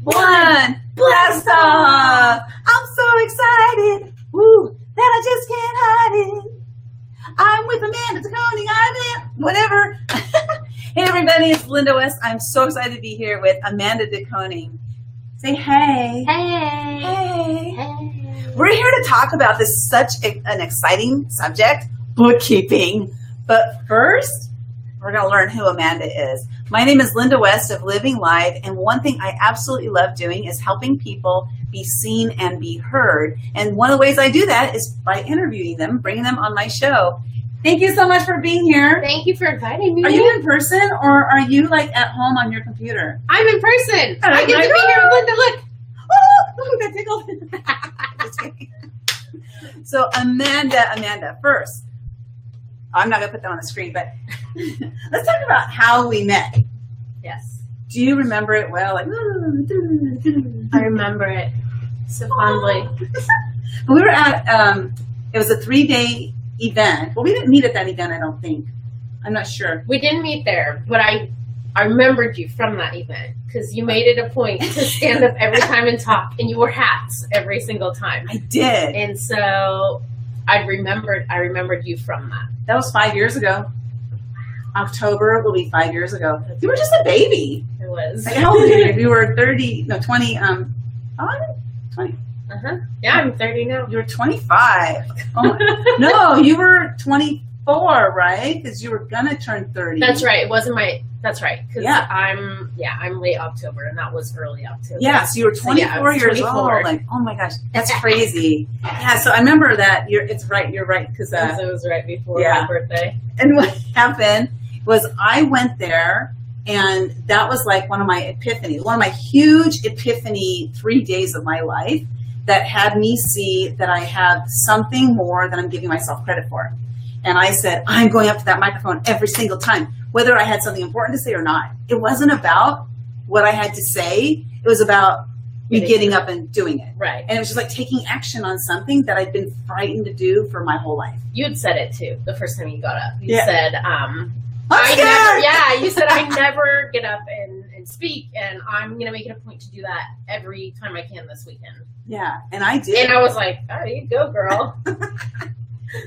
one, blast off! I'm so excited, woo, that I just can't hide it. I'm with Amanda de Koning, whatever. Hey everybody, it's Linda West. I'm so excited to be here with Amanda de Koning. Say hey. Hey. Hey. Hey. We're here to talk about this such an exciting subject, bookkeeping. But first, we're going to learn who Amanda is. My name is Linda West of Living Live, and one thing I absolutely love doing is helping people be seen and be heard. And one of the ways I do that is by interviewing them, bringing them on my show. Thank you so much for being here. Thank you for inviting me. Are you in person or are you like at home on your computer? I'm in person. I get to be here with Linda. Look. Oh, that tickled. Just kidding. So Amanda, first, I'm not going to put that on the screen, but let's talk about how we met. Yes. Do you remember it well? Like, I remember it so fondly. We were at, it was a 3-day event. Well, we didn't meet at that event, I don't think. I'm not sure. We didn't meet there, but I remembered you from that event because you made it a point to stand up every time and talk, and you wore hats every single time. I did. And so I remembered you from that. That was 5 years ago. October will be 5 years ago. You were just a baby. It was. Like, how old were you? You were 20, 20. Yeah, I'm 30 now. You were 25. Oh my, no, you were 24, right? Because you were gonna turn 30. That's right. It wasn't my. That's right. Yeah. I'm late October, and that was early October. Yeah, so you were 24 years old. Like, oh my gosh, that's crazy. Yeah, so I remember that. It's right. You're right because it was right before my birthday. And what happened was I went there, and that was like one of my huge epiphany 3 days of my life that had me see that I have something more than I'm giving myself credit for. And I said, I'm going up to that microphone every single time, whether I had something important to say or not. It wasn't about what I had to say. It was about me getting up and doing it. Right. And it was just like taking action on something that I'd been frightened to do for my whole life. You had said it too, the first time you got up. You you said, said, I never get up and speak, and I'm going to make it a point to do that every time I can this weekend. Yeah, and I did. And I was like, oh, you go, girl.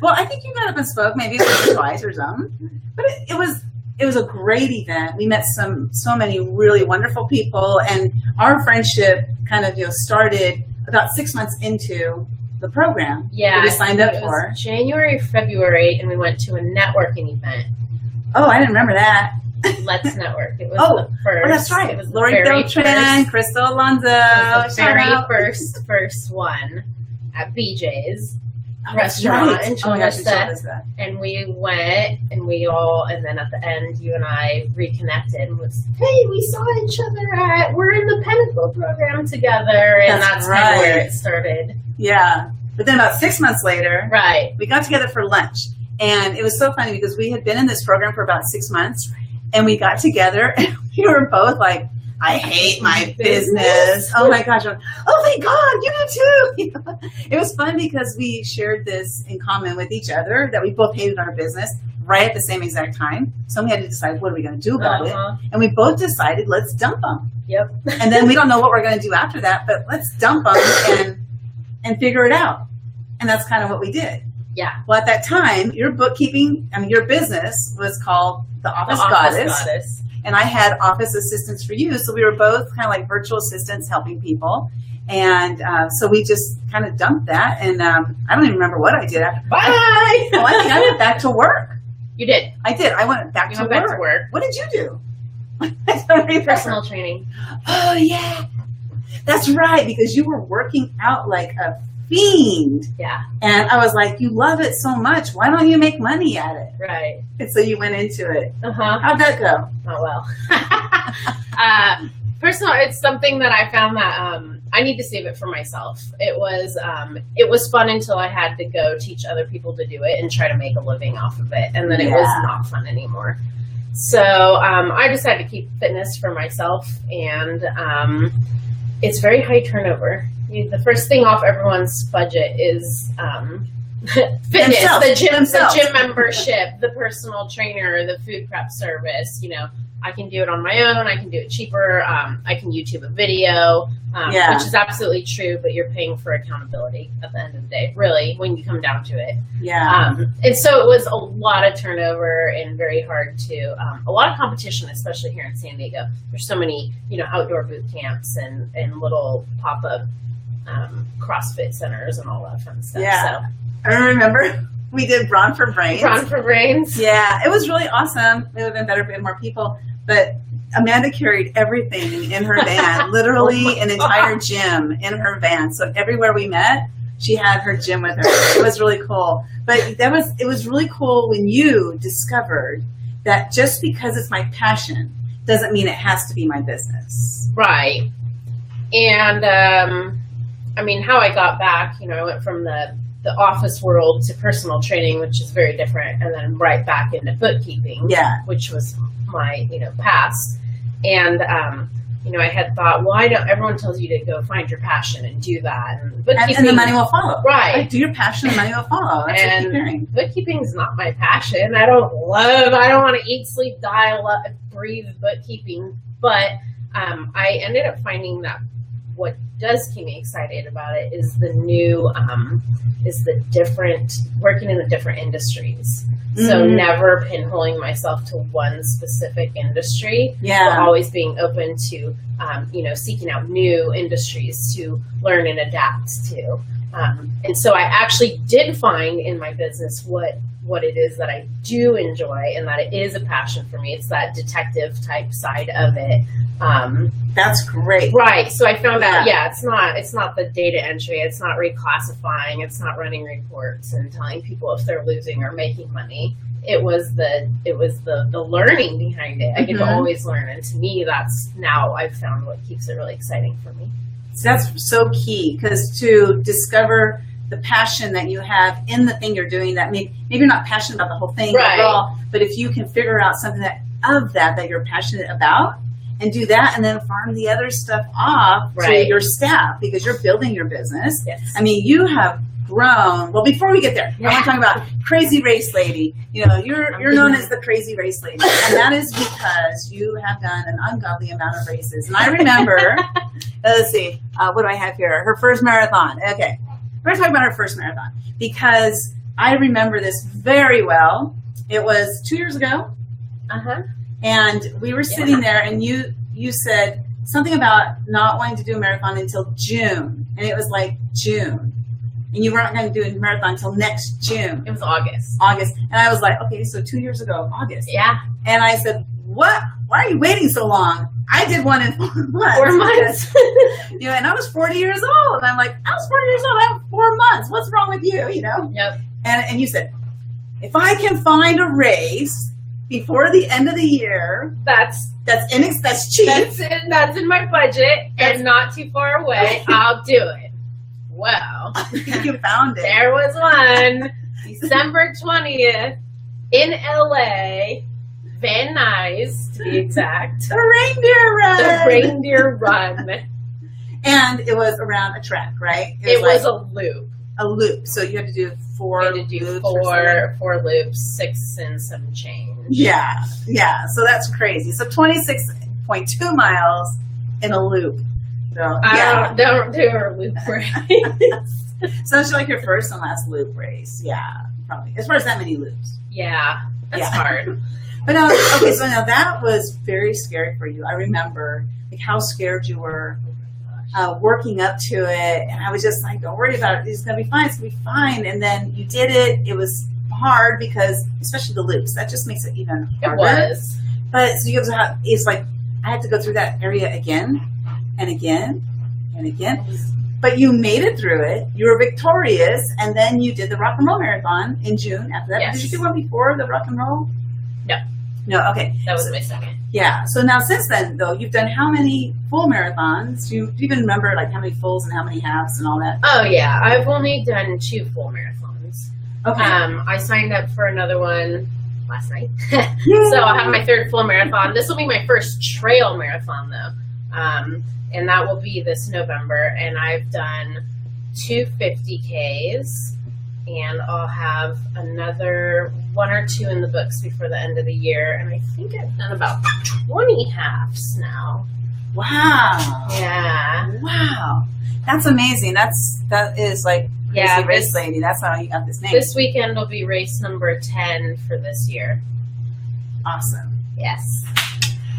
Well, I think you got up and spoke maybe once or twice or something. But it was a great event. We met so many really wonderful people, and our friendship kind of started about 6 months into the program. Yeah, that we signed up for. It was January, February, and we went to a networking event. Oh, I didn't remember that. Let's Network. It was the first. Oh, that's right. It was Lori Beltran, Crystal Alonzo. The very first one at BJ's restaurant in Chalmette. And we went, and then at the end, you and I reconnected and was, hey, we saw each other we're in the Pinnacle program together, and that's kind of where it started. Yeah, but then about 6 months later, we got together for lunch, and it was so funny because we had been in this program for about 6 months. And we got together, and we were both like, I hate my business. Oh, my gosh. Oh, thank God, you do, too. It was fun because we shared this in common with each other, that we both hated our business right at the same exact time. So we had to decide, what are we going to do about it? And we both decided, let's dump them. Yep. And then we don't know what we're going to do after that, but let's dump them and figure it out. And that's kind of what we did. Yeah. Well, at that time, your business was called The Office Goddess. And I had office assistants for you. So we were both kind of like virtual assistants helping people. And so we just kind of dumped that. And I don't even remember what I did after. Bye! I think I went back to work. You did? I did. I went back to work. What did you do? Personal training. Oh, yeah. That's right. Because you were working out like a fiend. Yeah. And I was like, you love it so much. Why don't you make money at it? Right. And so you went into it. How'd that go? Oh, well. First of all, it's something that I found that I need to save it for myself. It was fun until I had to go teach other people to do it and try to make a living off of it. And then it was not fun anymore. So I decided to keep fitness for myself, and it's very high turnover. The first thing off everyone's budget is fitness, the gym membership, the personal trainer, the food prep service, I can do it on my own. I can do it cheaper. I can YouTube a video, which is absolutely true, but you're paying for accountability at the end of the day, really, when you come down to it. Yeah. And so it was a lot of turnover and very hard to, a lot of competition, especially here in San Diego. There's so many, outdoor boot camps and little pop-up CrossFit centers and all that fun stuff. Yeah. So. I remember we did Brawn for Brains. Brawn for Brains. Yeah, it was really awesome. It would have been better if we had more people. But Amanda carried everything in her van, literally an entire gym in her van. So everywhere we met, she had her gym with her. It was really cool. But it was really cool when you discovered that just because it's my passion doesn't mean it has to be my business. Right. And how I got back, I went from the office world to personal training, which is very different, and then right back into bookkeeping, which was my past. And I had thought, why don't everyone tells you to go find your passion and do that, and bookkeeping, and the money will follow. Right. Like, do your passion, the money will follow. That's what I keep hearing. Bookkeeping is not my passion. I don't want to eat, sleep, die, breathe bookkeeping, but I ended up finding that what does keep me excited about it is the new, working in the different industries. So never pinholing myself to one specific industry, but always being open to, seeking out new industries to learn and adapt to. And so I actually did find in my business what it is that I do enjoy and that it is a passion for me. It's that detective type side of it. That's great. Right. So I found out, it's not the data entry. It's not reclassifying. It's not running reports and telling people if they're losing or making money. It was the learning behind it. I get to always learn. And to me, that's now I've found what keeps it really exciting for me. So that's so key, because to discover the passion that you have in the thing you're doing, that maybe you're not passionate about the whole thing overall, but if you can figure out something that you're passionate about and do that, and then farm the other stuff off to your staff, because you're building your business. Yes. I mean, you have grown. Well, before we get there, I want to talk about Crazy Race Lady. You're known as the Crazy Race Lady, and that is because you have done an ungodly amount of races. And I remember, let's see, what do I have here? Her first marathon. Okay. We're going to talk about her first marathon, because I remember this very well. It was 2 years ago. And we were sitting there, and you said something about not wanting to do a marathon until June. And it was like June. And you weren't going to do a marathon until next June. It was August. And I was like, okay, so 2 years ago, August. Yeah. And I said, what? Why are you waiting so long? I did one in 4 months. 4 months. And I was 40 years old. And I'm like, I was 40 years old. I have 4 months. What's wrong with you? Yep. And you said, if I can find a race before the end of the year, that's cheap. That's in my budget and not too far away. I'll do it. Well, you found it. There was one, December 20th in LA, Van Nuys to be exact. The reindeer run. And it was around a track, right? It was a loop. A loop. So you had to do four loops, 6 and some change. Yeah. So that's crazy. So 26.2 miles in a loop. So, I don't do a loop race. So it's like your first and last loop race. Yeah, probably. As far as that many loops. Yeah, that's hard. But okay, so now that was very scary for you. I remember how scared you were working up to it. And I was just like, don't worry about it. It's going to be fine. It's going to be fine. And then you did it. It was hard because, especially the loops, that just makes it even harder. It was. But so you have, it's like, I had to go through that area again and again and again. But you made it through it. You were victorious. And then you did the rock and roll marathon in June after that. Yes. Did you do one before the rock and roll? No, okay. That was my second. Yeah. So now since then, though, you've done how many full marathons? Do you even remember like how many fulls and how many halves and all that? Oh, yeah. I've only done 2 full marathons. Okay. I signed up for another one last night. So I'll have my 3rd full marathon. This will be my first trail marathon, though. And that will be this November. And I've done 2 50Ks. And I'll have another 1 or 2 in the books before the end of the year, and I think I've done about 20 halves now. Wow. Yeah. Wow. That's amazing. That is like Crazy Race Lady. That's how you got this name. This weekend will be race number 10 for this year. Awesome. Yes.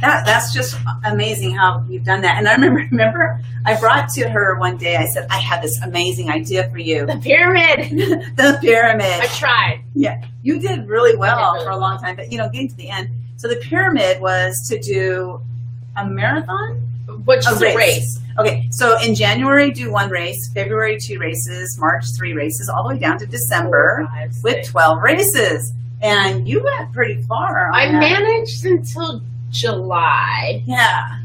That's just amazing how you've done that. And I remember I brought to her one day, I said, I have this amazing idea for you. The pyramid. The pyramid. I tried. Yeah. You did really well for a long time, but getting to the end. So the pyramid was to do a marathon? Which is a race. Okay. So in January, do 1 race, February, 2 races, March, 3 races, all the way down to December 4, 5, 6. with 12 races. And you went pretty far. I managed until July. Yeah.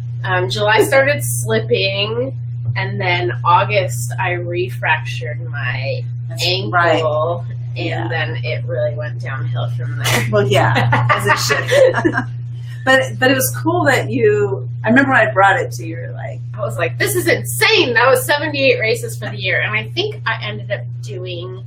July started slipping, and then August I refractured my ankle, and then it really went downhill from there. Well, yeah, as it should. But it was cool that I remember when I brought it to you, you were like, I was like, this is insane. That was 78 races for the year, and I think I ended up doing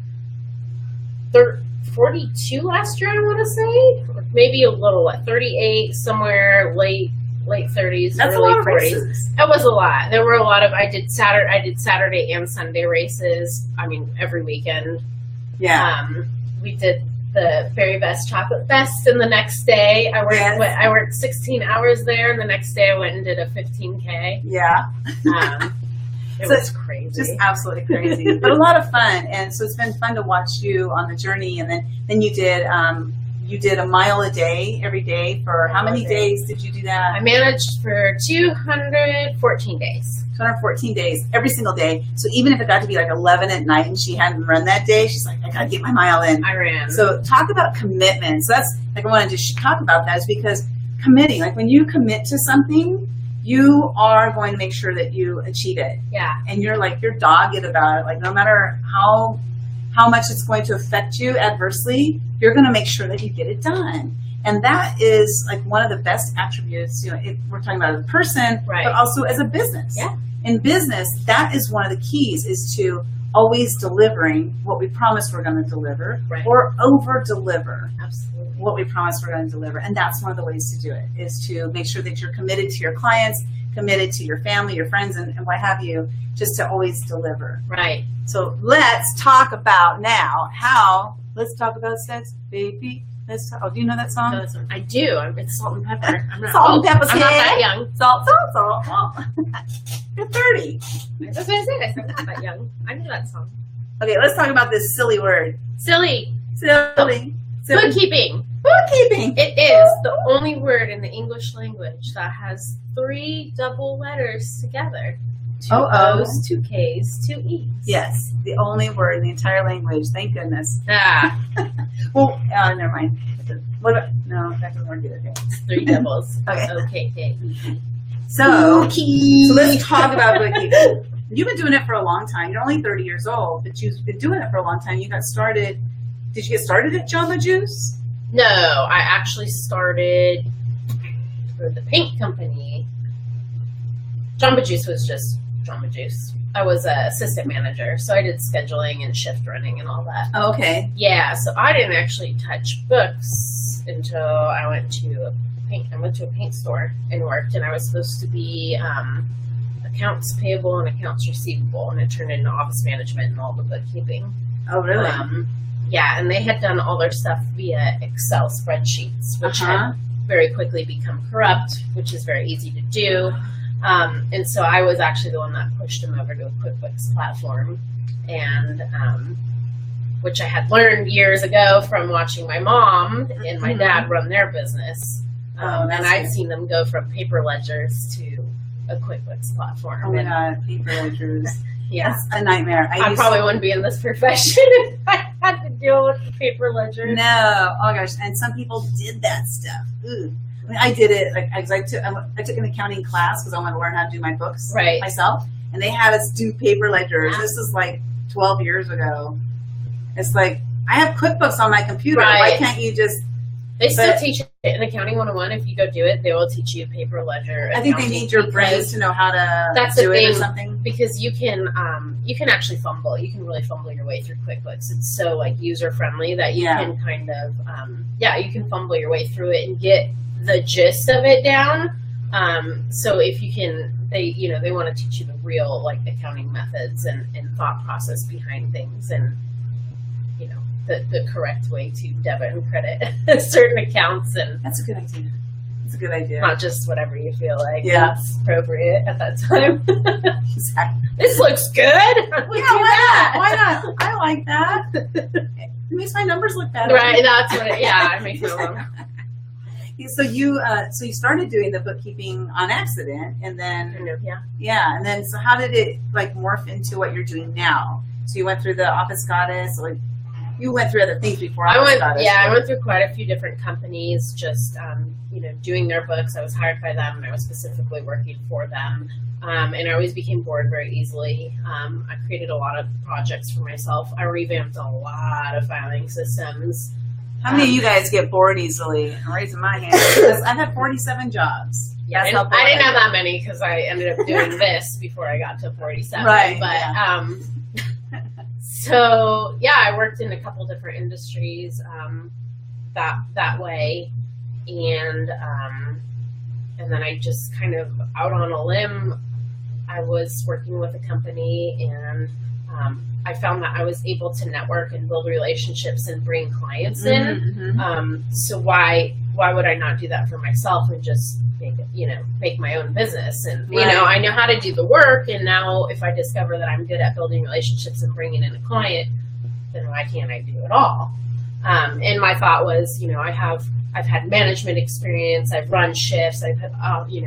42 last year, I want to say, or maybe a little, 38, somewhere late 30s. That's early a lot of 40s. races. That was a lot. There were a lot of. I did Saturday and Sunday races. I mean, every weekend. Yeah. We did the Very Best Chocolate Fest, and the next day I worked 16 hours there, and the next day I went and did a 15K. Yeah. It was crazy. Just absolutely crazy. But a lot of fun. And so it's been fun to watch you on the journey. And then you did a mile a day every day for how many days did you do that? I managed for 214 days. 214 days, every single day. So even if it got to be like 11 at night and she hadn't run that day, she's like, I got to get my mile in. I ran. So talk about commitment. So that's like I wanted to talk about that is because committing, like when you commit to something, you are going to make sure that you achieve it. Yeah. And you're dogged about it. Like no matter how much it's going to affect you adversely, you're going to make sure that you get it done. And that is like one of the best attributes, if we're talking about as a person, but also as a business. Yeah. In business, that is one of the keys is to always delivering what we promise we're going to deliver or over deliver. Absolutely. What we promise we're going to deliver. And that's one of the ways to do it is to make sure that you're committed to your clients, committed to your family, your friends, and what have you, just to always deliver. Right. So let's talk about now let's talk about sex, baby. Do you know that song? No, I do. It's Salt and Pepper. I'm not Salt and Pepper's I'm not that young. Salt. You're 30. That's what I said. I said I'm not that young. I know that song. Okay, let's talk about this silly word. Silly. Bookkeeping. It is the only word in the English language that has 3 double letters together. 2 O's, 2 K's, 2 E's. Yes, the only word in the entire language. Thank goodness. Ah. Well, never mind. No, that doesn't work either. Okay. 3 doubles. Okay. O-K-K-E-E. So let's talk about bookkeeping. You've been doing it for a long time. You're only 30 years old, but you've been doing it for a long time. You got started. Did you get started at Jamba Juice? No, I actually started for the paint company. Jamba Juice was just Jamba Juice. I was an assistant manager, so I did scheduling and shift running and all that. Oh, okay. Yeah, so I didn't actually touch books until I went to a paint store and worked, and I was supposed to be accounts payable and accounts receivable, and it turned into office management and all the bookkeeping. Oh, really? Yeah, and they had done all their stuff via Excel spreadsheets, which had very quickly become corrupt, which is very easy to do. And so I was actually the one that pushed them over to a QuickBooks platform, and which I had learned years ago from watching my mom and my dad run their business. And I'd seen them go from paper ledgers to a QuickBooks platform. Oh my God, paper ledgers. Yeah. That's a nightmare. I probably wouldn't be in this profession if I had to deal with the paper ledgers. No. Oh gosh. And some people did that stuff. Ooh. I mean, I did it. I took an accounting class because I wanted to learn how to do my books myself. And they had us do paper ledgers. Yeah. This is like 12 years ago. It's like, I have QuickBooks on my computer. Why can't you just... They still teach it in Accounting 101. If you go do it, they will teach you paper ledger. I think they need your brains to know how to do it or something. because you can actually fumble. You can really fumble your way through QuickBooks. It's so like user friendly that you can kind of you can fumble your way through it and get the gist of it down. So if you can, they want to teach you the real like accounting methods and thought process behind things, and the correct way to debit and credit certain accounts. And that's a good idea. It's a good idea. Not just whatever you feel like is appropriate at that time. Exactly. This looks good. Why not? I like that. It makes my numbers look better. Right. That's what. It makes me feel. So you started doing the bookkeeping on accident, and then and then so how did it like morph into what you're doing now? So you went through the Office Goddess, or you went through other things before Office Goddess? Yeah, I went through quite a few different companies, just doing their books. I was hired by them, and I was specifically working for them. And I always became bored very easily. I created a lot of projects for myself. I revamped a lot of filing systems. How many of you guys get bored easily? I'm raising my hand because I've had 47 jobs. Yeah, I didn't have that many because I ended up doing this before I got to 47. Right. But so I worked in a couple different industries that way, and then I just kind of out on a limb. I was working with a company, and I found that I was able to network and build relationships and bring clients in. So why would I not do that for myself and just make my own business? And I know how to do the work, and now if I discover that I'm good at building relationships and bringing in a client, then why can't I do it all? And my thought was, I've had management experience, I've run shifts, I've had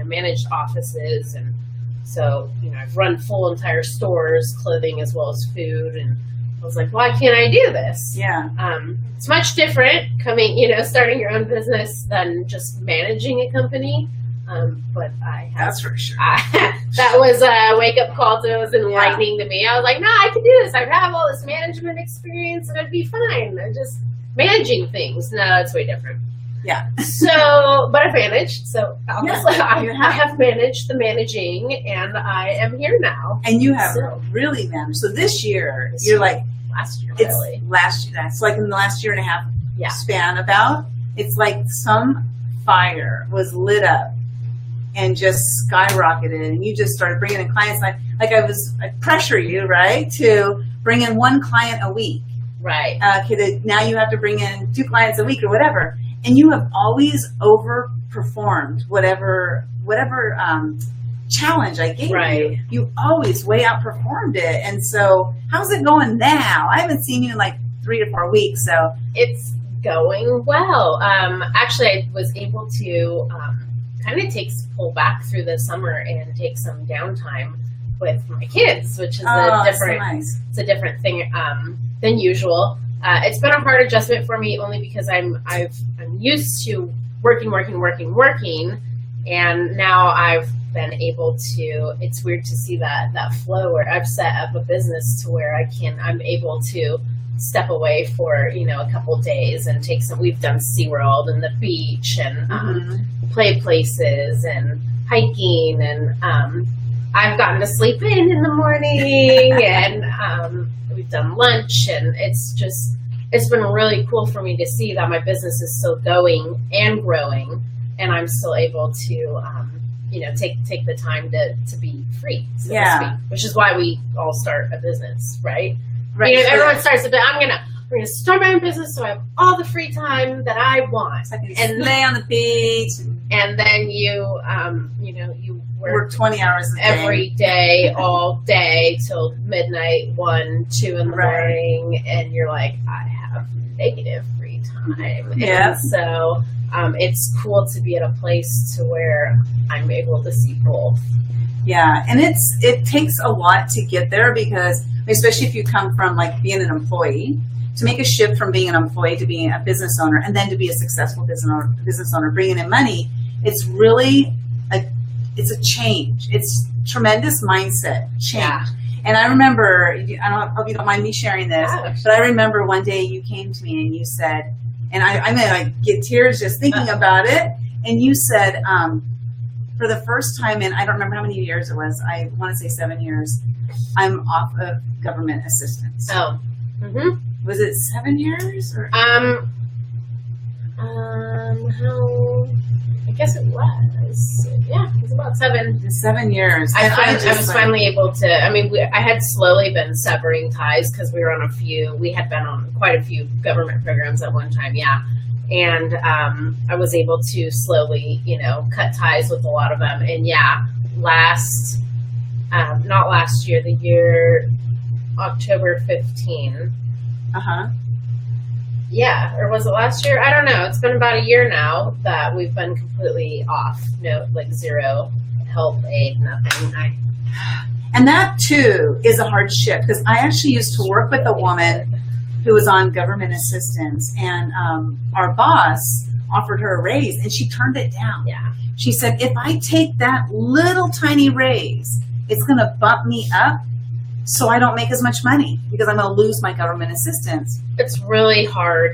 managed offices, and so, I've run full entire stores, clothing as well as food, and I was like, why can't I do this? Yeah. It's much different starting your own business than just managing a company. But that's for sure. That was a wake-up call to it. Was enlightening to me. I was like, no, I can do this. I have all this management experience, and I'd be fine. I'm just managing things. No, it's way different. Yeah. So, but I've managed. So obviously, I have managed the managing, and I am here now. And you have really managed. So this year, you're like last year. It's last year. That's like in the last year and a half span. It's like some fire was lit up and just skyrocketed, and you just started bringing in clients. I pressure you, right, to bring in one client a week. Right. Now you have to bring in 2 clients a week or whatever. And you have always overperformed whatever challenge I gave you. You always way outperformed it. And so how's it going now? I haven't seen you in like 3 to 4 weeks. So it's going well. Actually, I was able to kind of pull back through the summer and take some downtime with my kids, which is it's a different thing than usual. It's been a hard adjustment for me only because I'm used to working, and now I've been able to. It's weird to see that flow where I've set up a business to where I'm able to step away for a couple of days and take some. We've done SeaWorld and the beach and play places and hiking, and I've gotten to sleep in the morning, and we've done lunch, and it's been really cool for me to see that my business is still going and growing, and I'm still able to take the time to be free, so to speak, which is why we all start a business, right? Everyone starts a bit. I'm gonna start my own business so I have all the free time that I want, and lay on the beach, and then you work 20 hours a day. Every day, all day till midnight, 1, 2 in the morning, and you're like, I have negative free time. Yeah. And so it's cool to be at a place to where I'm able to see both. Yeah, and it takes a lot to get there, because especially if you come from like being an employee, to make a shift from being an employee to being a business owner, and then to be a successful business owner bringing in money, it's really it's a change. It's tremendous mindset change. Yeah. And I remember, I hope you don't mind me sharing this, but I remember one day you came to me and you said, and I mean, I get tears just thinking about it, and you said, for the first time in, I don't remember how many years it was, I want to say 7 years, I'm off of government assistance. Oh. Mm-hmm. Was it 7 years? Or? How, I guess it was. Yeah, it was about 7. 7 years. I was finally able to, I mean, I had slowly been severing ties because we had been on quite a few government programs at one time, yeah. And I was able to slowly, cut ties with a lot of them. And yeah, not last year, the year October 15. Uh-huh. Yeah, or was it last year? I don't know. It's been about a year now that we've been completely off. No, like zero help, aid, nothing. And that too is a hard shift, because I actually used to work with a woman who was on government assistance, and our boss offered her a raise and she turned it down. Yeah. She said, if I take that little tiny raise, it's going to bump me up so I don't make as much money because I'm going to lose my government assistance. It's really hard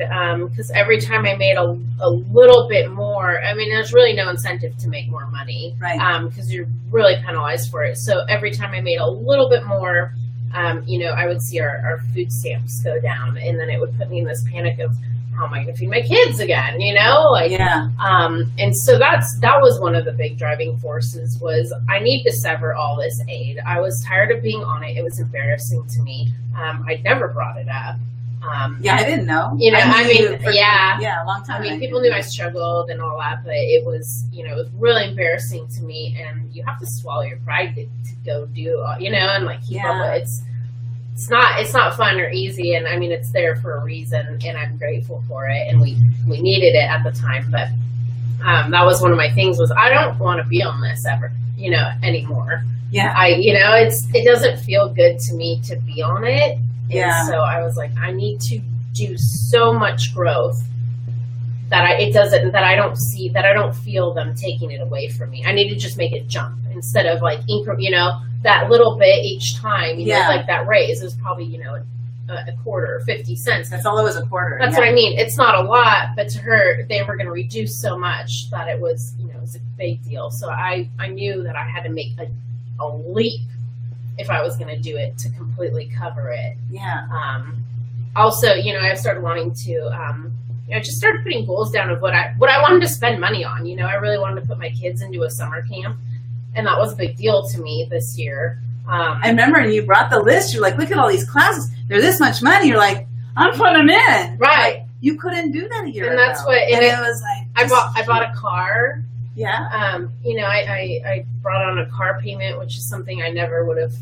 because every time I made a little bit more, I mean, there's really no incentive to make more money, right? Because you're really penalized for it. So every time I made a little bit more, I would see our food stamps go down, and then it would put me in this panic of, how am I going to feed my kids again? Yeah. And so that was one of the big driving forces was I need to sever all this aid. I was tired of being on it. It was embarrassing to me. I'd never brought it up. I didn't know. Yeah, a long time. I mean, people knew I struggled and all that, but it was, it was really embarrassing to me. And you have to swallow your pride to go do, and like keep up with it. It's not fun or easy, and I mean it's there for a reason, and I'm grateful for it, and we needed it at the time. But that was one of my things was I don't want to be on this ever, anymore. Yeah. It doesn't feel good to me to be on it. Yeah. And so I was like, I need to do so much growth that I don't feel them taking it away from me. I need to just make it jump instead of like that little bit each time, like that raise is probably, a quarter or 50 cents. That's all it was, a quarter. That's what I mean. It's not a lot, but to her, they were going to reduce so much that it was, it was a big deal. So I knew that I had to make a leap if I was going to do it to completely cover it. Yeah. Also, I started wanting to, I just started putting goals down of what I wanted to spend money on. I really wanted to put my kids into a summer camp, and that was a big deal to me this year. I remember you brought the list. You're like, look at all these classes. They're this much money. You're like, I'm putting them in. Right. Like, you couldn't do that a year ago. And that's what. And it was like. I bought a car. Yeah. I brought on a car payment, which is something I never would have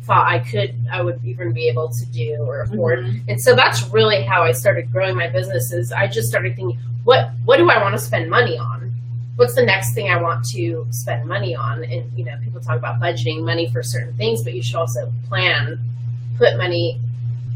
thought I would even be able to do or afford. Mm-hmm. And so that's really how I started growing my businesses. I just started thinking, what do I want to spend money on? What's the next thing I want to spend money on? And, people talk about budgeting money for certain things, but you should also put money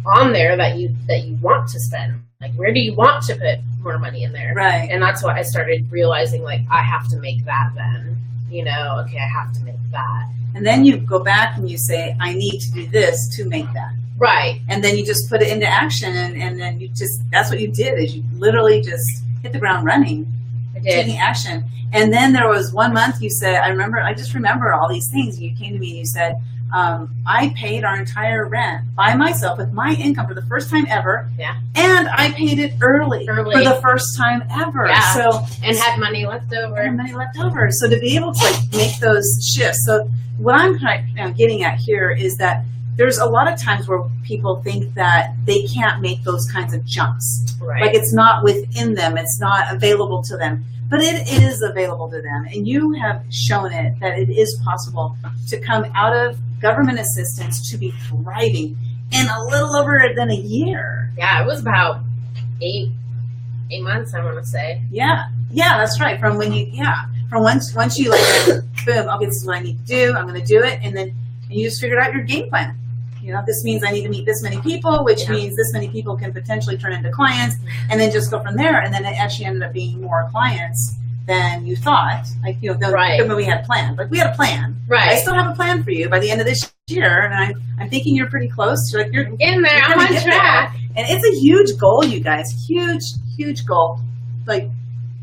on there that you want to spend. Like, where do you want to put more money in there? Right. And that's what I started realizing, like, I have to make that then, okay, I have to make that. And then you go back and you say, I need to do this to make that. Right. And then you just put it into action, and then that's what you did, is you literally just hit the ground running. I did. Taking action. And then there was 1 month you said, I just remember all these things. You came to me and you said, I paid our entire rent by myself with my income for the first time ever. Yeah. And I paid it early for the first time ever. Yeah. So and had money left over. So to be able to make those shifts. So what I'm getting at here is that there's a lot of times where people think that they can't make those kinds of jumps. Right. Like it's not within them. It's not available to them. But it is available to them. And you have shown it that it is possible to come out of government assistance to be thriving in a little over than a year. Yeah, it was about 8 months, I want to say. Yeah. Yeah, that's right. From once you like, boom, okay, this is what I need to do. I'm going to do it. And then you just figured out your game plan. This means I need to meet this many people, which means this many people can potentially turn into clients, and then just go from there. And then it actually ended up being more clients than you thought. Like, when we had planned. Like, we had a plan. Right. I still have a plan for you by the end of this year, and I'm thinking you're pretty close. You're in there. I'm on track. There. And it's a huge goal, you guys. Huge, huge goal. Like,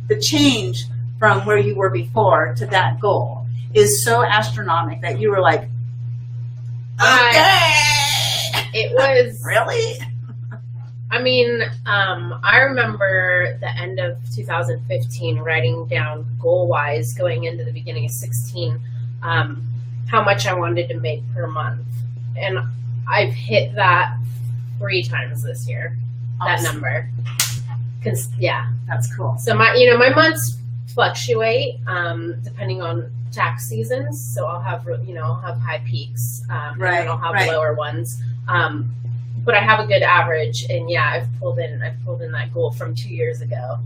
the change from where you were before to that goal is so astronomical that you were like, okay. It was really. I mean, I remember the end of 2015 writing down goal-wise going into the beginning of 16 how much I wanted to make per month, and I've hit that 3 times this year. Awesome. That number. Yeah, that's cool. So my months fluctuate depending on tax seasons. So I'll have high peaks, right, and I'll have right. lower ones. But I have a good average, and yeah, I've pulled in that goal from 2 years ago.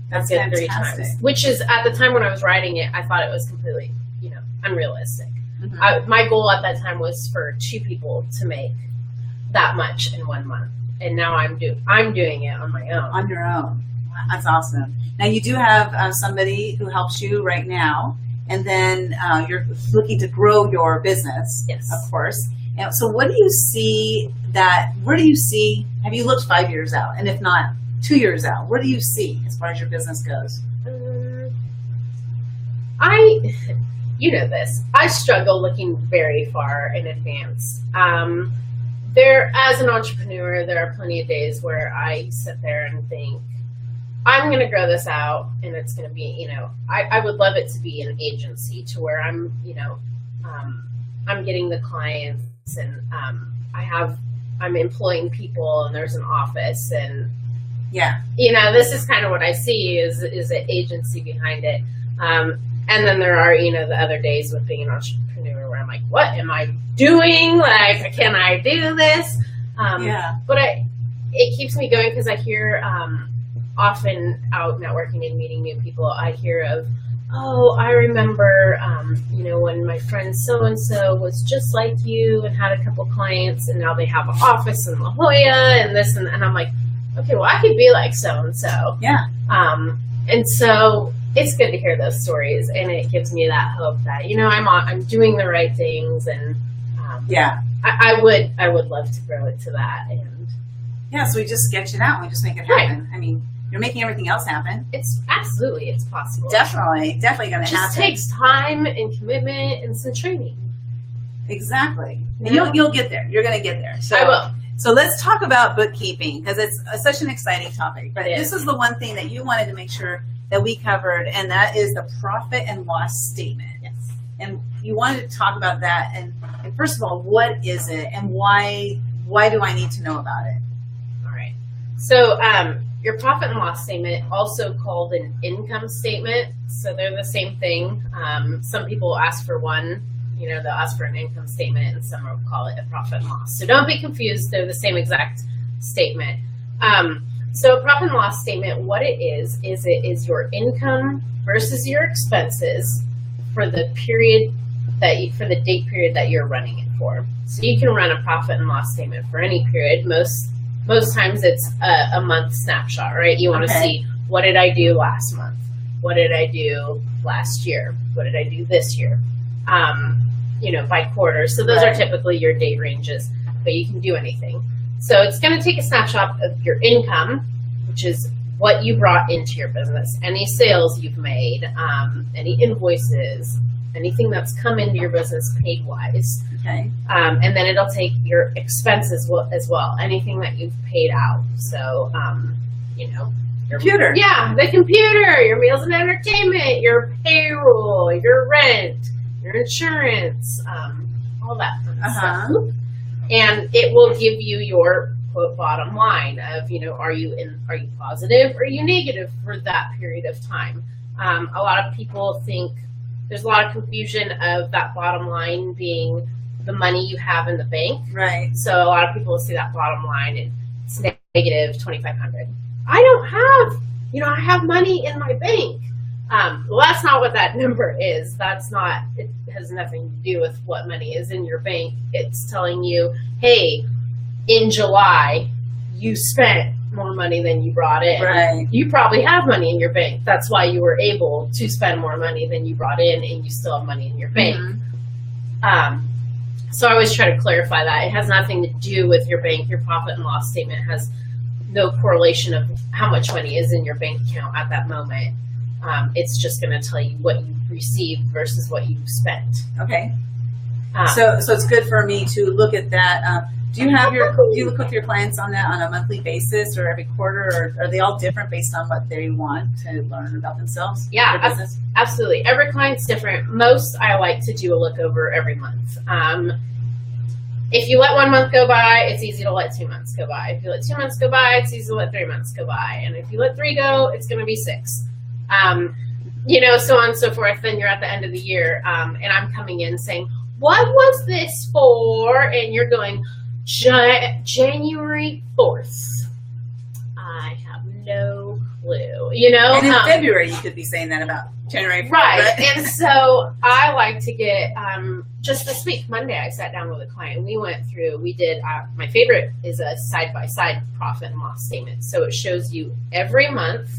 That's fantastic. 3 times, which is at the time when I was writing it, I thought it was completely unrealistic. Mm-hmm. My goal at that time was for 2 people to make that much in 1 month, and now I'm doing it on my own. On your own. That's awesome. Now you do have somebody who helps you right now, and then you're looking to grow your business. Yes, of course. And so what do you see where do you see, have you looked 5 years out? And if not, 2 years out, where do you see as far as your business goes? I struggle looking very far in advance. As an entrepreneur, there are plenty of days where I sit there and think, I'm going to grow this out, and it's going to be, I would love it to be an agency to where I'm getting the clients, and I'm employing people, and there's an office, and yeah, this is kind of what I see is an agency behind it. And then there are, the other days with being an entrepreneur where I'm like, what am I doing? Like, can I do this? Yeah. But it keeps me going because I hear often out networking and meeting new people, I hear of, oh, I remember, when my friend so-and-so was just like you and had a couple clients, and now they have an office in La Jolla and this, and I'm like, okay, well, I could be like so-and-so. Yeah. And so it's good to hear those stories, and it gives me that hope that, I'm doing the right things, and yeah, I would love to grow it to that. And yeah, so we just sketch it out and we just make it happen. Right. I mean, you're making everything else happen. It's possible. Definitely going to happen. It just takes time and commitment and some training. Exactly. And you'll get there. You're going to get there. So, I will. So let's talk about bookkeeping, because it's such an exciting topic. But this is the one thing that you wanted to make sure that we covered, and that is the profit and loss statement. Yes. And you wanted to talk about that. And first of all, what is it, and why do I need to know about it? All right. So your profit and loss statement, also called an income statement. So they're the same thing. Some people ask for one. They'll ask for an income statement, and some will call it a profit and loss. So don't be confused. They're the same exact statement. So a profit and loss statement, what it is your income versus your expenses for the date period that you're running it for. So you can run a profit and loss statement for any period. Most times it's a month snapshot, right? You want to see, what did I do last month? What did I do last year? What did I do this year? By quarter. So those are typically your date ranges, but you can do anything. So it's going to take a snapshot of your income, which is what you brought into your business, any sales you've made, any invoices, anything that's come into your business paid wise. Okay. And then it'll take your expenses as well, anything that you've paid out. So, your computer. Yeah, the computer, your meals and entertainment, your payroll, your rent, your insurance, all that kind of stuff. And it will give you your quote bottom line of, are you positive or are you negative for that period of time? A lot of people think there's a lot of confusion of that bottom line being the money you have in the bank. Right. So a lot of people see that bottom line and it's negative $2,500. I don't have, I have money in my bank. Well, that's not what that number is. It has nothing to do with what money is in your bank. It's telling you, hey, in July, you spent more money than you brought in. Right. You probably have money in your bank. That's why you were able to spend more money than you brought in, and you still have money in your bank. Mm-hmm. So I always try to clarify that. It has nothing to do with your bank. Your profit and loss statement has no correlation of how much money is in your bank account at that moment. It's just going to tell you what you received versus what you spent. Okay. So it's good for me to look at that. Do you look with your clients on that on a monthly basis or every quarter, or are they all different based on what they want to learn about themselves? Yeah, absolutely. Every client's different. Most I like to do a look over every month. If you let 1 month go by, it's easy to let 2 months go by. If you let 2 months go by, it's easy to let 3 months go by. And if you let 3 go, it's going to be 6. So on and so forth. Then you're at the end of the year, and I'm coming in saying, what was this for? And you're going, January 4th. I have no clue, And in February, you could be saying that about January 4th. Right. And so I like to get, just this week, Monday, I sat down with a client. We did, my favorite is a side-by-side profit and loss statement. So it shows you every month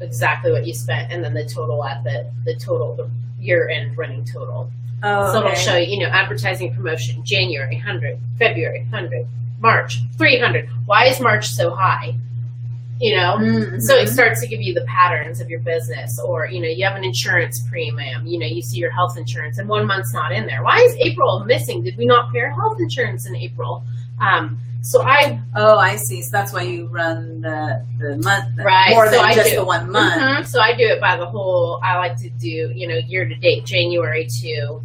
exactly what you spent, and then the total at the year-end running total. Oh, so okay. it'll show you, advertising promotion, January, 100, February, 100, March, 300. Why is March so high? Mm-hmm. So it starts to give you the patterns of your business, or, you have an insurance premium, you see your health insurance and 1 month's not in there. Why is April missing? Did we not pay our health insurance in April? I see. So that's why you run the month, right? More than just the 1 month. Mm-hmm. So I do it by the whole. I like to do year to date, January to,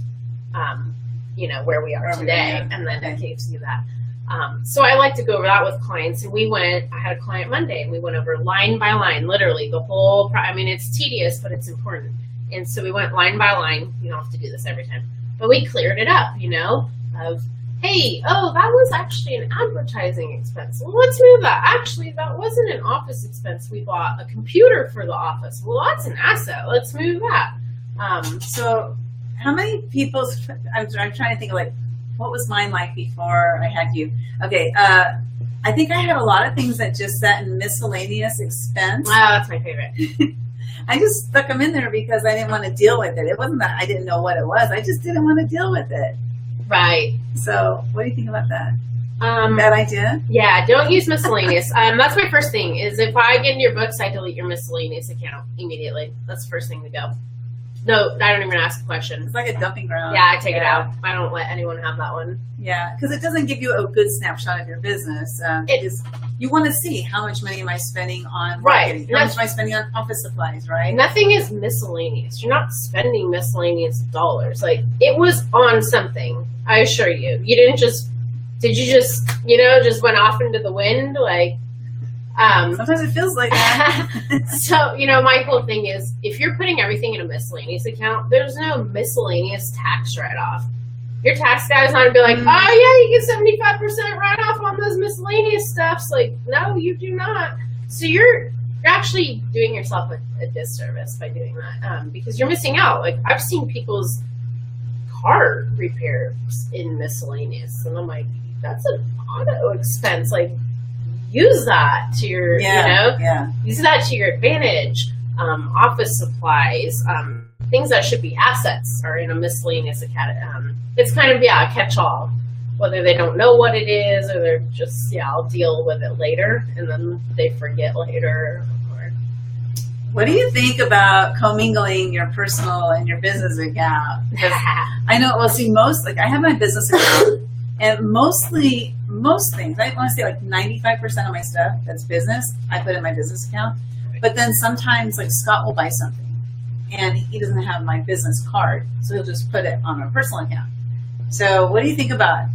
where we are today, and then it gives you that. So I like to go over that with clients, and I had a client Monday, and we went over line by line, literally the whole. It's tedious, but it's important. And so we went line by line. You don't have to do this every time, but we cleared it up. Of, hey, that was actually an advertising expense. Well, let's move that. Actually, that wasn't an office expense. We bought a computer for the office. Well, that's an asset. Let's move that. So how many people, I'm trying to think of what was mine like before I had you? Okay. I think I had a lot of things that just sat in miscellaneous expense. Wow, that's my favorite. I just stuck them in there because I didn't want to deal with it. It wasn't that I didn't know what it was. I just didn't want to deal with it. Right. So what do you think about that? Bad idea? Yeah, don't use miscellaneous. That's my first thing is if I get in your books, I delete your miscellaneous account immediately. That's the first thing to go. No, I don't even ask a question. It's like a dumping ground. Yeah, I take it out. I don't let anyone have that one. Yeah, because it doesn't give you a good snapshot of your business. You want to see how much money am I spending on marketing? How much am I spending on office supplies, right? Nothing is miscellaneous. You're not spending miscellaneous dollars. It was on something, I assure you. You didn't just, did you just, just went off into the wind? Sometimes it feels like that. So, my whole thing is if you're putting everything in a miscellaneous account, there's no miscellaneous tax write-off. Your tax guy's not going to be like, oh, yeah, you get 75% write-off on those miscellaneous stuffs. No, you do not. So you're actually doing yourself a disservice by doing that because you're missing out. I've seen people's car repairs in miscellaneous, and I'm like, that's an auto expense. Use that to your, use that to your advantage. Office supplies, things that should be assets are in a miscellaneous account. It's kind of, a catch-all. Whether they don't know what it is or they're just, I'll deal with it later, and then they forget later. What do you think about commingling your personal and your business account? Because I know, I have my business account, and most things, I want to say 95% of my stuff that's business, I put in my business account. But then sometimes Scott will buy something and he doesn't have my business card, so he'll just put it on a personal account. So what do you think about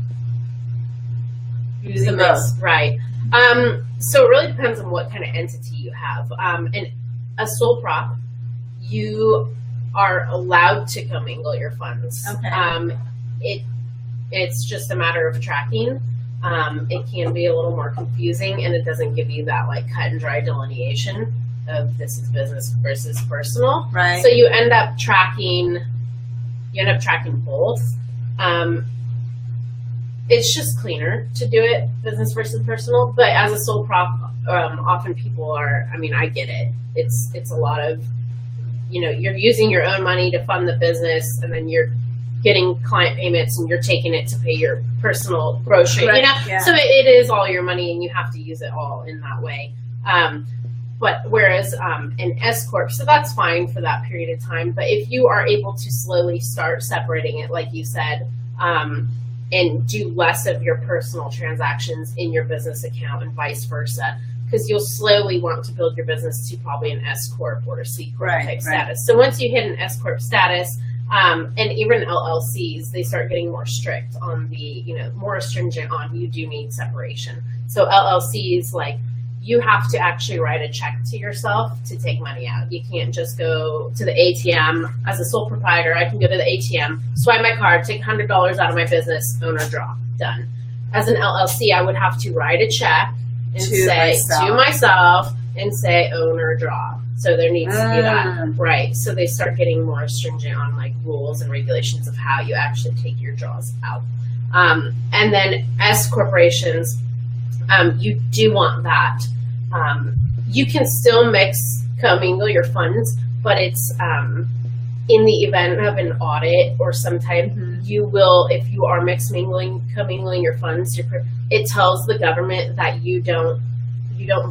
using both? Right. So it really depends on what kind of entity you have. And a sole prop, you are allowed to commingle your funds. Okay. It's just a matter of tracking. It can be a little more confusing, and it doesn't give you that cut and dry delineation of this is business versus personal. Right. So you end up tracking both. It's just cleaner to do it business versus personal, but as a sole prop, often people are, I get it. It's a lot of, you're using your own money to fund the business, and then you're getting client payments and you're taking it to pay your personal grocery, right. Yeah. So it is all your money, and you have to use it all in that way. But whereas an S corp, so that's fine for that period of time. But if you are able to slowly start separating it, like you said, and do less of your personal transactions in your business account and vice versa, because you'll slowly want to build your business to probably an S corp or a C corp type status. So once you hit an S corp status, and even LLCs, they start getting more strict on the, more stringent on, you do need separation. So LLCs, like, you have to actually write a check to yourself to take money out. You can't just go to the ATM. As a sole proprietor, I can go to the ATM, swipe my card, take $100 out of my business, owner draw, done. As an LLC, I would have to write a check and to myself and say owner draw. So there needs to be that, right? So they start getting more stringent on like rules and regulations of how you actually take your draws out. And then S corporations, you do want that. You can still commingle your funds, but it's in the event of an audit or some type, you will, if you are commingling your funds, it tells the government that you don't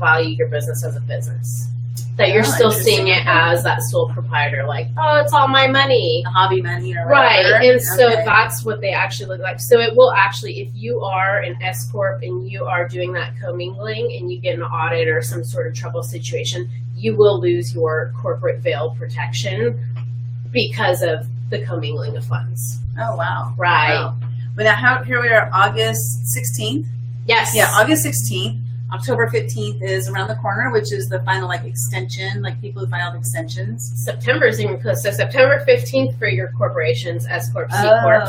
value your business as a business. That you're still seeing it as that sole proprietor, like, oh, it's all my money. The hobby money or whatever. Right, and so that's what they actually look like. So it will actually, if you are an S corp and you are doing that commingling and you get an audit or some sort of trouble situation, you will lose your corporate veil protection because of the commingling of funds. Oh, wow. Right. Wow. But now here we are, August 16th. Yes. Yeah, August 16th. October 15th is around the corner, which is the final extension, people who filed extensions. September is even close. So September 15th for your corporations, S corps, C corps,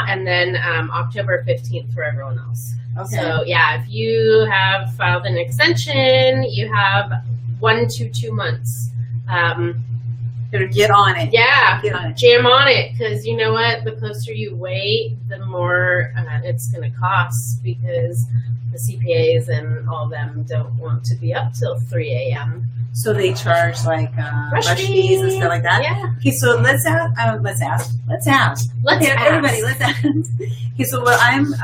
and then October 15th for everyone else. Okay. So yeah, if you have filed an extension, you have 1 to 2 months. Better get on it. Yeah, jam on it, because you know what? The closer you wait, the more it's going to cost, because the CPAs and all of them don't want to be up till 3 a.m. So they charge rush fees and stuff like that. Yeah. Okay, so let's ask. Everybody, let's ask. Okay, so what I'm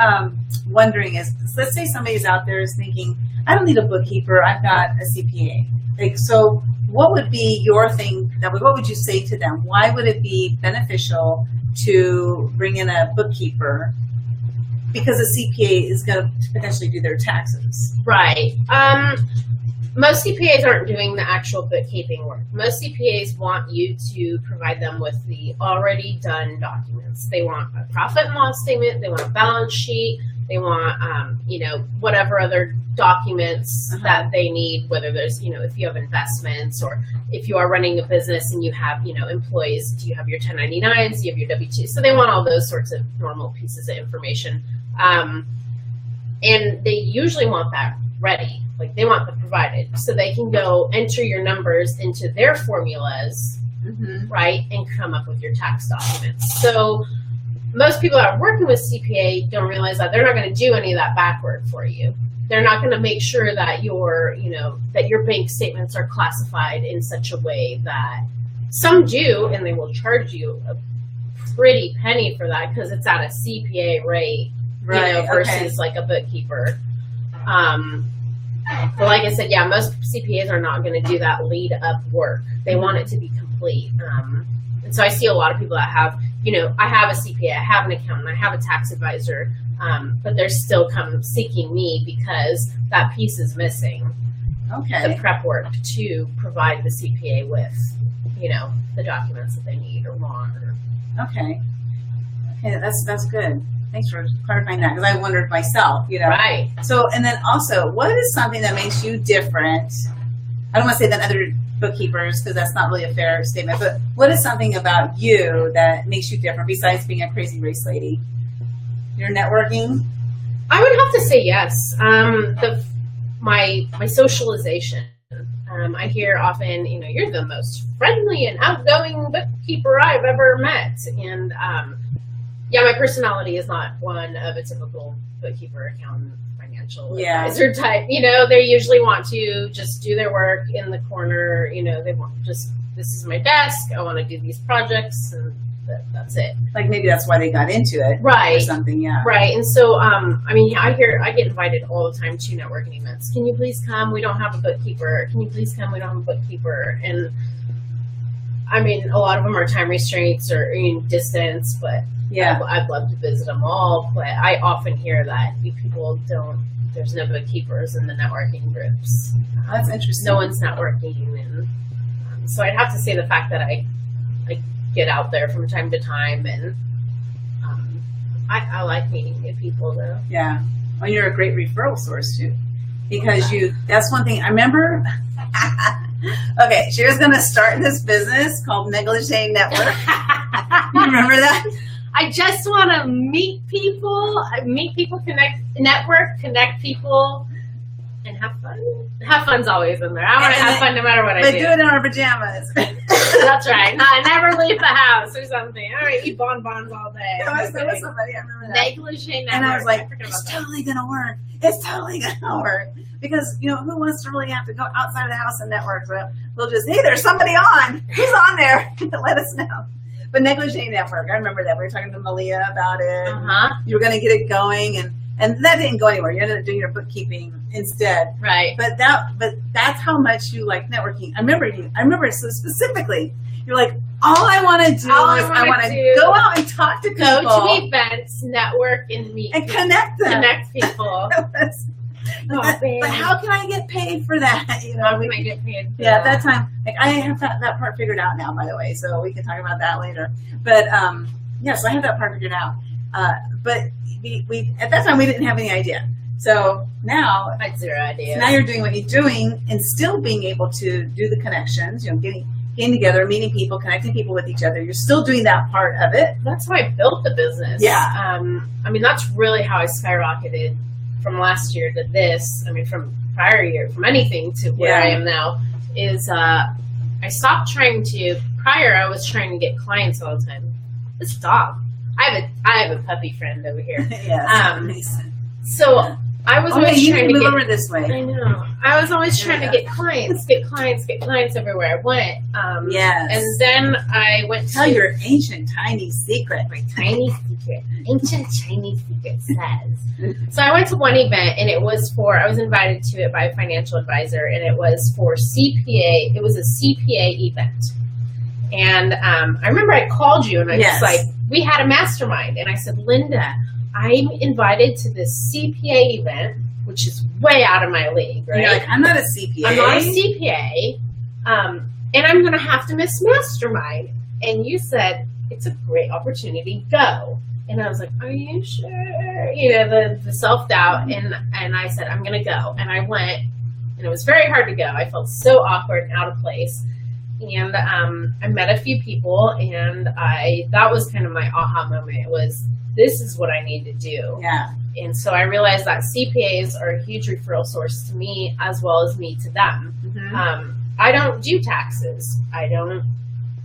wondering is, let's say somebody's out there is thinking, I don't need a bookkeeper. I've got a CPA. So what would be your thing? What would you say to them? Why would it be beneficial to bring in a bookkeeper? Because a CPA is going to potentially do their taxes. Right. Most CPAs aren't doing the actual bookkeeping work. Most CPAs want you to provide them with the already done documents. They want a profit and loss statement. They want a balance sheet. They want, whatever other documents that they need, whether there's, if you have investments or if you are running a business and you have, employees, do you have your 1099s, do you have your W-2? So they want all those sorts of normal pieces of information. And they usually want that ready. They want that provided so they can go enter your numbers into their formulas, right, and come up with your tax documents. So most people that are working with CPA don't realize that they're not going to do any of that back work for you. They're not going to make sure that your bank statements are classified in such a way that some do, and they will charge you a pretty penny for that because it's at a CPA rate, versus a bookkeeper. But like I said, most CPAs are not going to do that lead up work. They want it to be complete. And so I see a lot of people that have, I have a CPA, I have an accountant, I have a tax advisor, but they're still seeking me because that piece is missing. Okay. The prep work to provide the CPA with, the documents that they need or want. Okay, that's good. Thanks for clarifying that, because I wondered myself, Right. So, and then also, what is something that makes you different? I don't want to say that other bookkeepers, because that's not really a fair statement, but what is something about you that makes you different besides being a crazy race lady? Your networking? I would have to say yes. My socialization. I hear often, you're the most friendly and outgoing bookkeeper I've ever met. And my personality is not one of a typical bookkeeper, accountant, financial advisor type. They usually want to just do their work in the corner. They want this is my desk. I want to do these projects, and that's it. Like maybe that's why they got into it, right? Or something, yeah. Right. And so, I mean, I get invited all the time to networking events. Can you please come? We don't have a bookkeeper. Can you please come? We don't have a bookkeeper. And I mean, a lot of them are time restraints or distance, but yeah, I'd love to visit them all. But I often hear that people don't. There's no bookkeepers in the networking groups. That's interesting. No one's networking, and so I'd have to say the fact that I get out there from time to time, and I like meeting new people though. Yeah, well, you're a great referral source too, because that's one thing I remember. Okay, she was going to start this business called Negligee Network. You remember that? I just want to meet people, connect people, and have fun. Have fun's always in there. I want to have fun no matter what I do. But do it in our pajamas. That's right. No, I never leave the house or something. All right, eat bonbons all day. There was somebody, I remember that. Negligee Network. And I was like, it's totally going to work. It's totally going to work. Because, who wants to really have to go outside of the house and network? So we'll just, hey, there's somebody on. Who's on there? Let us know. But Negligee Network, I remember that. We were talking to Malia about it. You were going to get it going, and that didn't go anywhere. You ended up doing your bookkeeping instead. Right. But that's how much you like networking. I remember so specifically. You're like, all I want to do is I want to go out and talk to people. Go to events, network, and meet and connect them. Connect people. But how can I get paid for that? How can I get paid for at that time, like I have that part figured out now, by the way, so we can talk about that later. But so I have that part figured out. But we at that time we didn't have any idea. So now I had zero idea. So now you're doing what you're doing and still being able to do the connections, getting together, meeting people, connecting people with each other. You're still doing that part of it. That's how I built the business. Yeah. I mean, that's really how I skyrocketed from last year to this. I mean, from prior year, from anything to where I am now, is I stopped trying to. Prior, I was trying to get clients all the time. Stop. I have a puppy friend over here. Yes. So I was always trying to move get over this way. I know. I was always trying to get clients everywhere I went. Yes. And then I went Tell your ancient tiny secret. My tiny secret. Ancient tiny secret says. So I went to one event, and I was invited to it by a financial advisor, and it was for CPA. It was a CPA event. And I remember I called you, and I was like, we had a mastermind. And I said, Linda, I'm invited to this CPA event, which is way out of my league, right? And you're like, I'm not a CPA. I'm not a CPA. And I'm going to have to miss mastermind. And you said, it's a great opportunity. Go. And I was like, are you sure? The self-doubt. And I said, I'm going to go. And I went, and it was very hard to go. I felt so awkward and out of place. And I met a few people, and that was kind of my aha moment. It was, this is what I need to do. Yeah. And so I realized that CPAs are a huge referral source to me as well as me to them. Mm-hmm. I don't do taxes. I don't.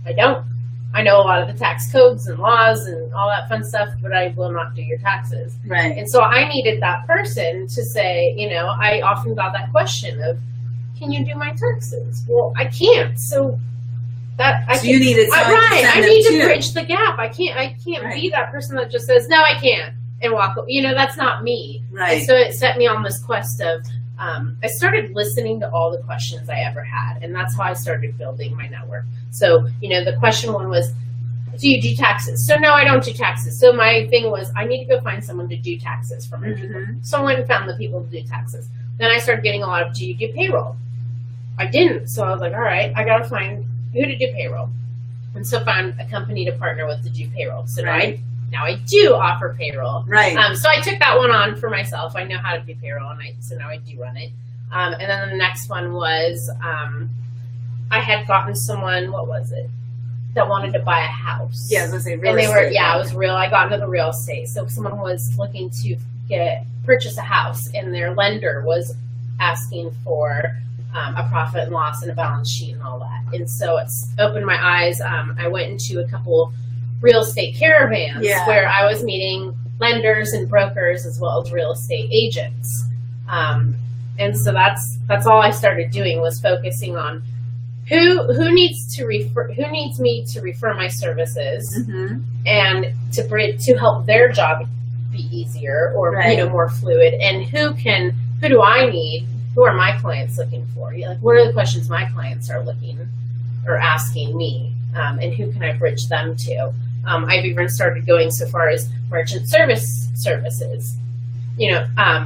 I know a lot of the tax codes and laws and all that fun stuff, but I will not do your taxes. Right. And so I needed that person to say, I often got that question of, can you do my taxes? Well, I can't. So you needed someone I need to bridge the gap. I can't be that person that just says, no, I can't, and walk. That's not me. Right. And so it set me on this quest of, I started listening to all the questions I ever had, and that's how I started building my network. So, the question one was, do you do taxes? So no, I don't do taxes. So my thing was, I need to go find someone to do taxes for my people. So I went and found the people to do taxes. Then I started getting a lot of, do you do payroll? I didn't. So I was like, all right, I got to find who to do payroll. And so found a company to partner with to do payroll. So now I do offer payroll. Right. So I took that one on for myself. I know how to do payroll, and so now I do run it. And then the next one was I had gotten someone, what was it, that wanted to buy a house. Yeah, I was going to say real and they estate. were, it was real. I got into the real estate. So someone was looking to purchase a house, and their lender was asking for a profit and loss and a balance sheet and all that. And so it's opened my eyes. I went into a couple real estate caravans where I was meeting lenders and brokers as well as real estate agents. And so that's all I started doing, was focusing on who needs me to refer my services and to help their job be easier or more fluid, and who do I need? Who are my clients looking for? Like, what are the questions my clients are asking me, and who can I bridge them to? I've even started going so far as merchant services.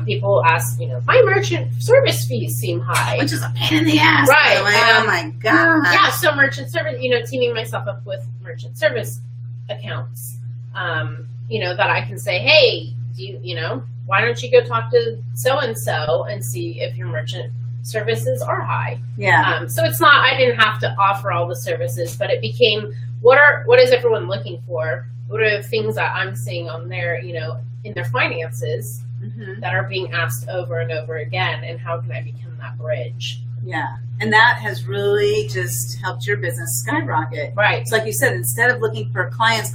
People ask, my merchant service fees seem high. Which is a pain in the ass. Right. Oh my God. Yeah, so merchant service, teaming myself up with merchant service accounts, that I can say, hey, why don't you go talk to so-and-so and see if your merchant services are high? Yeah. So it's not, I didn't have to offer all the services, but it became, what is everyone looking for? What are the things that I'm seeing on their, in their finances that are being asked over and over again, and how can I become that bridge? Yeah. And that has really just helped your business skyrocket. Right. So like you said, instead of looking for clients,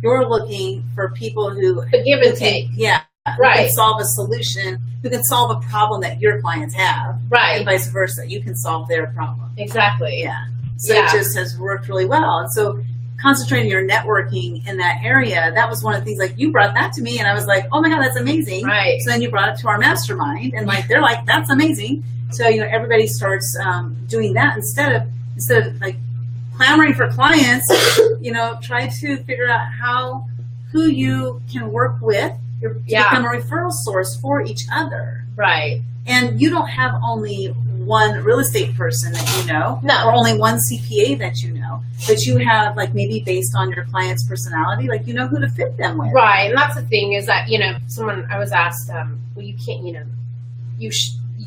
you're looking for people who give and take. Yeah. Right. Who can solve a solution, who can solve a problem that your clients have. Right. And vice versa. You can solve their problem. Exactly. Yeah. So it just has worked really well. And so concentrating your networking in that area, that was one of the things, like, you brought that to me and I was like, oh my God, that's amazing. Right. So then you brought it to our mastermind and they're like, that's amazing. So, everybody starts doing that instead of like clamoring for clients, try to figure out who you can work with to become a referral source for each other. Right. And you don't have only one real estate person that you know, or only one CPA that you know, but you have, like, maybe based on your client's personality, like, who to fit them with. Right. And that's the thing is that, I was asked, well, you can't,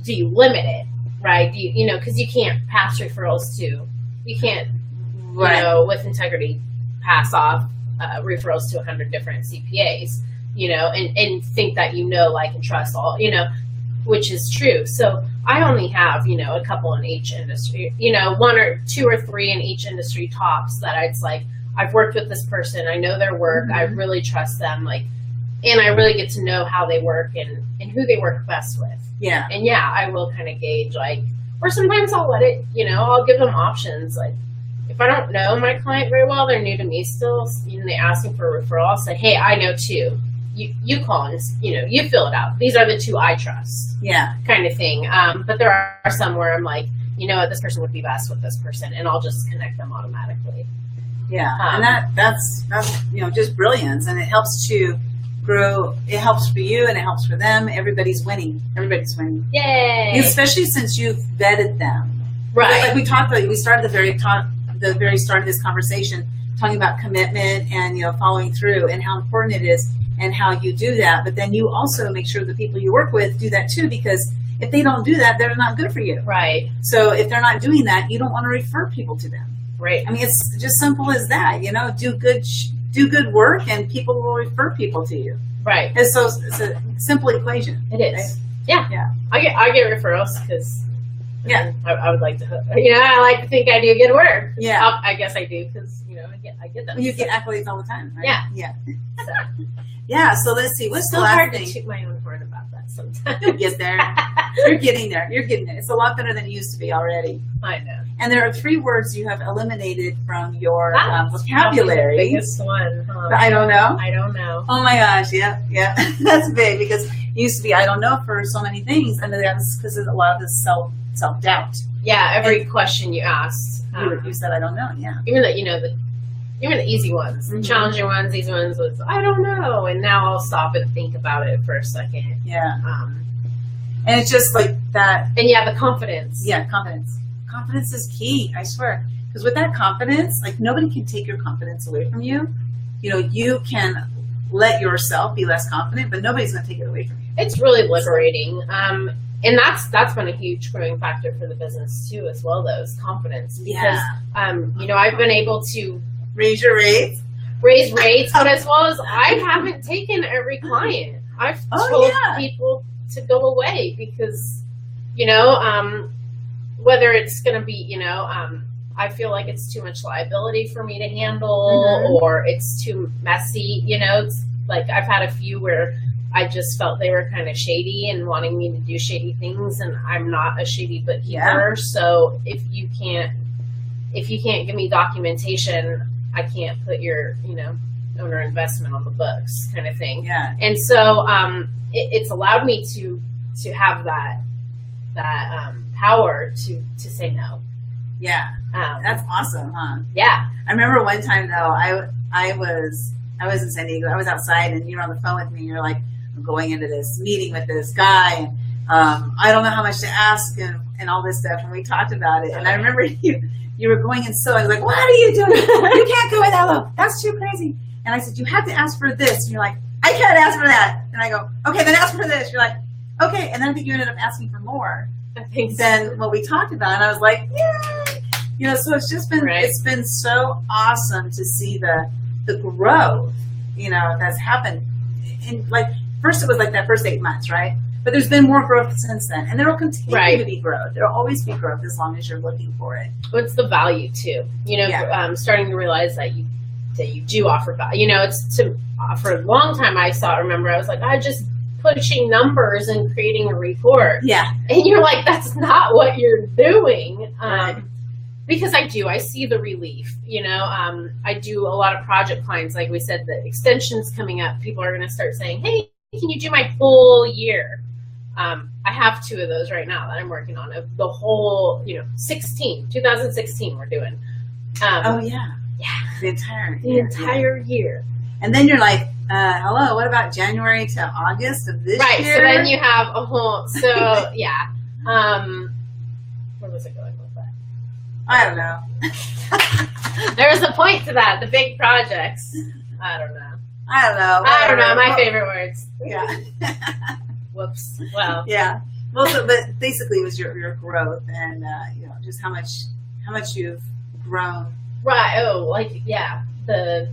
do you limit it, right? Do you, because you can't pass referrals you can't, with integrity, pass off referrals to 100 different CPAs, and think that like, and trust all, which is true. So I only have, a couple in each industry, one or two or three in each industry tops that it's like, I've worked with this person, I know their work, I really trust them, like, and I really get to know how they work and who they work best with. Yeah. And I will kind of gauge, like, or sometimes I'll let it, I'll give them options. Like, if I don't know my client very well, they're new to me still, they ask me for a referral, I'll say, hey, I know two. You call and, you fill it out. These are the two I trust. Yeah. Kind of thing. But there are some where I'm like, this person would be best with this person, and I'll just connect them automatically. Yeah. And that's just brilliance. And it helps to grow. It helps for you and it helps for them. Everybody's winning. Yay. Especially since you've vetted them. Right. Like we talked about, we started the very start of this conversation talking about commitment and, following through and how important it is and how you do that. But then you also make sure the people you work with do that too, because if they don't do that, they're not good for you. Right. So if they're not doing that, you don't want to refer people to them. Right. I mean, it's just simple as that, do good work and people will refer people to you. Right. It's a simple equation. It is. Right? Yeah. Yeah. I get referrals because I would like to, I like to think I do good work. Yeah. I guess I do because, I get them. You get accolades all the time, right? Yeah. Yeah. So. Yeah, so let's see. What's the last thing? It's hard to toot my own horn about that sometimes. You'll get there. You're getting there. It's a lot better than it used to be already. I know. And there are 3 words you have eliminated from your vocabulary. The biggest one. Huh? I don't know. I don't know. Oh my gosh, yeah. That's big because it used to be I don't know for so many things, and that's because of a lot of this self-doubt. Yeah, every question you asked. You said I don't know, yeah. Even the easy ones, challenging ones, easy ones was, I don't know. And now I'll stop and think about it for a second. Yeah. And it's just like that. And the confidence. Yeah, confidence. Confidence is key, I swear. Because with that confidence, like, nobody can take your confidence away from you. You can let yourself be less confident, but nobody's going to take it away from you. It's really liberating. And that's been a huge growing factor for the business too, as well, though, is confidence. Because, I've been able to raise rates, but as well as I haven't taken every client. I've told people to go away because, whether it's going to be, I feel like it's too much liability for me to handle or it's too messy, it's like I've had a few where I just felt they were kind of shady and wanting me to do shady things, and I'm not a shady bookkeeper. So if you can't give me documentation, I can't put your, owner investment on the books, kind of thing. Yeah. And so it's allowed me to have that power to say no. Yeah. That's awesome, huh? Yeah. I remember one time though, I was in San Diego. I was outside, and you were on the phone with me. And you're like, I'm going into this meeting with this guy, and I don't know how much to ask, and all this stuff. And we talked about it. And I remember you were going in, so I was like, what are you doing? You can't go in that low. That's too crazy. And I said, you have to ask for this. And you're like, I can't ask for that. And I go, okay, then ask for this. You're like, okay. And then I think you ended up asking for more than what we talked about. And I was like, yay. So it's just been, It's been so awesome to see the growth, that's happened. And like, first it was like that first 8 months, right? But there's been more growth since then, and there will continue to be growth. There will always be growth as long as you're looking for it. What's the value too? Starting to realize that you do offer value. It's for a long time. I was like, I just pushing numbers and creating a report. Yeah, and you're like, that's not what you're doing. Because I see the relief. I do a lot of project clients. Like we said, the extensions coming up, people are going to start saying, hey, can you do my whole year? I have 2 of those right now that I'm working on. Of the whole, 2016 we're doing. The entire year. And then you're like, hello, what about January to August of this year? Right, so then you have a whole, yeah. Where was it going with that? I don't know. There's a point to that, the big projects. I don't know. My favorite words. Yeah. Whoops. Well. Yeah. Well, but basically it was your growth and, just how much you've grown. Right. Oh, the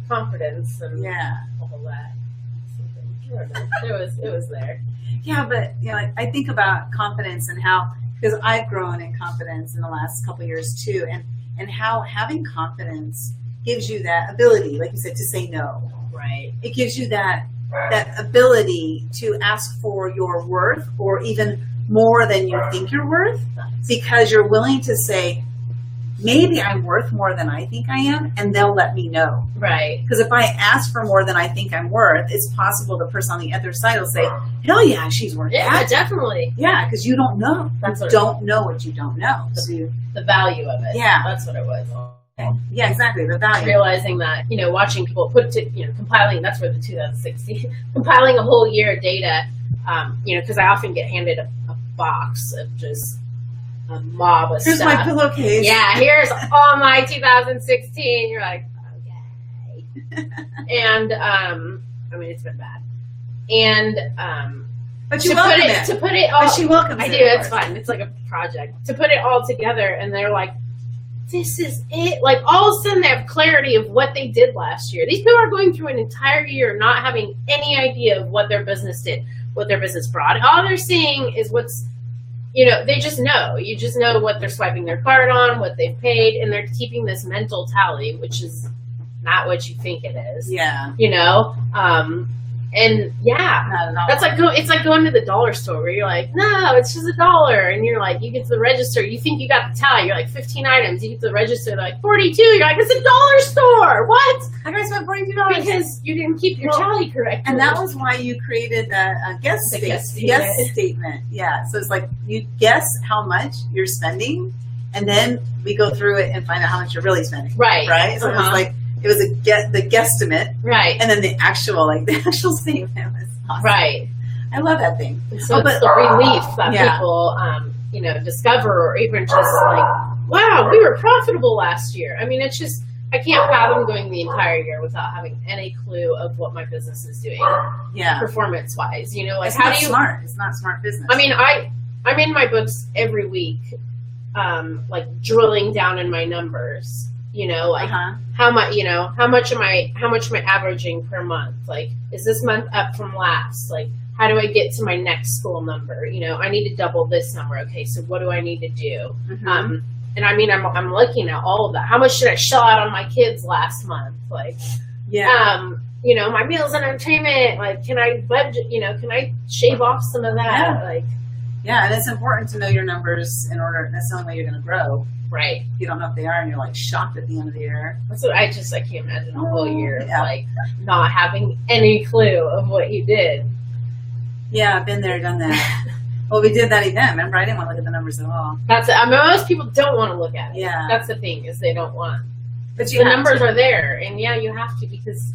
confidence and all that. It was there. Yeah, but I think about confidence and how, because I've grown in confidence in the last couple of years too, and how having confidence gives you that ability, like you said, to say no. Right. It gives you that ability to ask for your worth, or even more than you think you're worth, because you're willing to say, maybe I'm worth more than I think I am, and they'll let me know. Right. Because if I ask for more than I think I'm worth, it's possible the person on the other side will say, hell yeah, she's worth that. Yeah, definitely. Yeah, because you don't know. You don't know what you don't know. The value of it. Yeah. That's what it was. Yeah, exactly. The value. Realizing that, watching people compiling, that's where the 2016, compiling a whole year of data, because I often get handed a box of just a mob of Here's stuff. My pillowcase. Yeah, here's all my 2016. You're like, okay. And, it's been bad. And, but you welcome it. To put it all. But she welcomes it. I do, it's fun. It's like a project. To put it all together, and they're like, this is it. Like, all of a sudden they have clarity of what they did last year. These people are going through an entire year not having any idea of what their business did, what their business brought. All they're seeing is what's, they just know. You just know what they're swiping their card on, what they've paid, and they're keeping this mental tally, which is not what you think it is. Yeah. And that's like it's like going to the dollar store where you're like, no, it's just $1, and you're like, you get to the register, you think you got the tally, you're like 15 items, you get to the register, they're like 42, you're like, it's a dollar store. What? I gotta spend $42 because you didn't keep your tally correct. And that was why you created the guest statement. Yeah, so it's like you guess how much you're spending, and then we go through it and find out how much you're really spending. Right. So it was like. It was the guesstimate, right, and then the actual statement was awesome. Right. I love that thing. So it's the relief that people, discover, or even just like, wow, we were profitable last year. It's just I can't fathom going the entire year without having any clue of what my business is doing. Yeah, performance wise, like it's how not do you? Smart. It's not smart business. I'm in my books every week, like drilling down in my numbers. How much am I averaging per month? Like, is this month up from last? Like, how do I get to my next school number? I need to double this number. Okay, so what do I need to do? Mm-hmm. And I'm looking at all of that. How much should I shell out on my kids last month? Like, you know, my meals and entertainment, like, can I budget, you know, can I shave off some of that? Yeah. Like, yeah, and it's important to know your numbers in order, that's the only way you're going to grow. right. If you don't know if they are and you're like shocked at the end of the year. So I can't imagine a whole year of Yeah. like not having any clue of what you did. Yeah, I've been there, done that. Well, we did that event. Remember, I didn't want to look at the numbers at all. That's it. I mean, most people don't want to look at it. Yeah. That's the thing, is they don't want. But The numbers are there, and yeah, you have to, because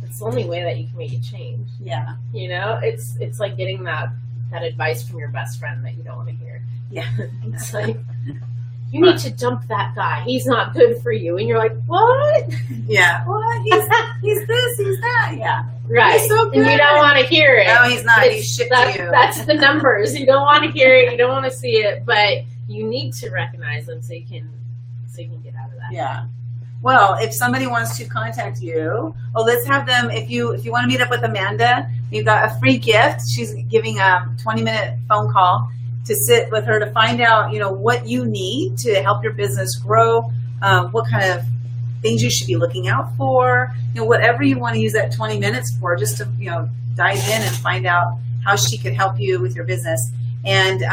it's the only way that you can make a change. Yeah. You know, it's like getting that advice from your best friend that you don't want to hear. Yeah. It's like, you need to dump that guy. He's not good for you. And you're like, what? Yeah. What? He's this, he's that. Yeah. Right. He's so good. And you don't want to hear it. No, he's not. He's shit to you. That's the numbers. You don't want to hear it. You don't want to see it. But you need to recognize them so you can get out of that. Yeah. Well, if somebody wants to contact you, well, let's have them. If you want to meet up with Amanda, you've got a free gift. She's giving a 20-minute phone call to sit with her to find out, you know, what you need to help your business grow, what kind of things you should be looking out for, you know, whatever you want to use that 20 minutes for, just to, you know, dive in and find out how she could help you with your business. And